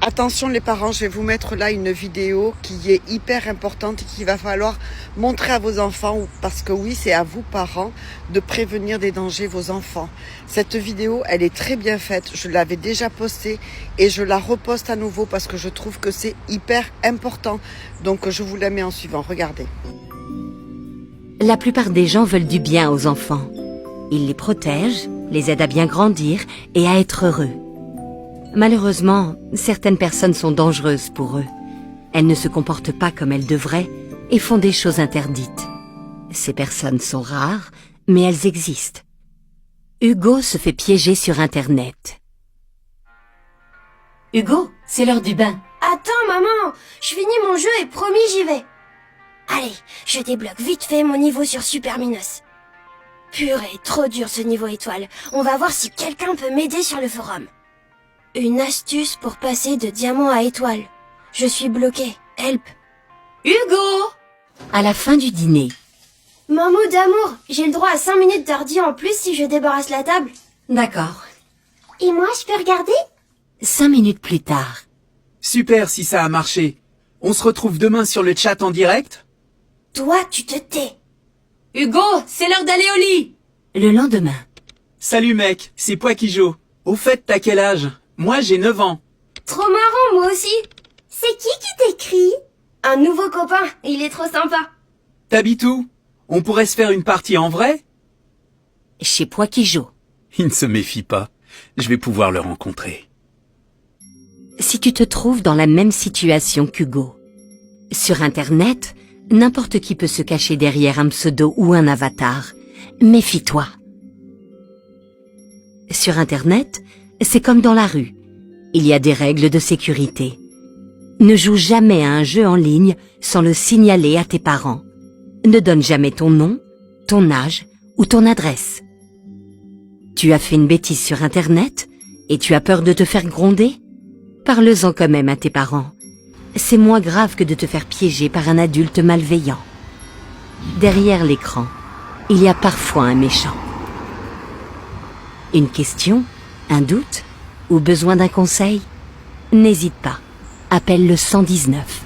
Attention les parents, je vais vous mettre là une vidéo qui est hyper importante et qu'il va falloir montrer à vos enfants parce que oui, c'est à vous parents de prévenir des dangers vos enfants. Cette vidéo, elle est très bien faite, je l'avais déjà postée et je la reposte à nouveau parce que je trouve que c'est hyper important. Donc je vous la mets en suivant, regardez. La plupart des gens veulent du bien aux enfants. Ils les protègent, les aident à bien grandir et à être heureux. Malheureusement, certaines personnes sont dangereuses pour eux. Elles ne se comportent pas comme elles devraient et font des choses interdites. Ces personnes sont rares, mais elles existent. Hugo se fait piéger sur Internet. Hugo, c'est l'heure du bain. Attends maman, je finis mon jeu et promis j'y vais. Allez, je débloque vite fait mon niveau sur Super Minos. Purée, trop dur ce niveau étoile. On va voir si quelqu'un peut m'aider sur le forum. Une astuce pour passer de diamant à étoile. Je suis bloqué. Help. Hugo! À la fin du dîner. Maman d'amour, j'ai le droit à 5 minutes d'ordi en plus si je débarrasse la table. D'accord. Et moi, je peux regarder? 5 minutes plus tard. Super si ça a marché. On se retrouve demain sur le chat en direct? Toi, tu te tais. Hugo, c'est l'heure d'aller au lit. Le lendemain. Salut mec, c'est Poikijo. Au fait, t'as quel âge? Moi j'ai 9 ans. Trop marrant, moi aussi. C'est qui t'écrit? Un nouveau copain, il est trop sympa. T'habites où? On pourrait se faire une partie en vrai? Chez Poikijo. Il ne se méfie pas. Je vais pouvoir le rencontrer. Si tu te trouves dans la même situation qu'Hugo, sur Internet, n'importe qui peut se cacher derrière un pseudo ou un avatar. Méfie-toi. Sur Internet, c'est comme dans la rue. Il y a des règles de sécurité. Ne joue jamais à un jeu en ligne sans le signaler à tes parents. Ne donne jamais ton nom, ton âge ou ton adresse. Tu as fait une bêtise sur Internet et tu as peur de te faire gronder? Parle-en quand même à tes parents. C'est moins grave que de te faire piéger par un adulte malveillant. Derrière l'écran, il y a parfois un méchant. Une question, un doute ou besoin d'un conseil? N'hésite pas, appelle le 119.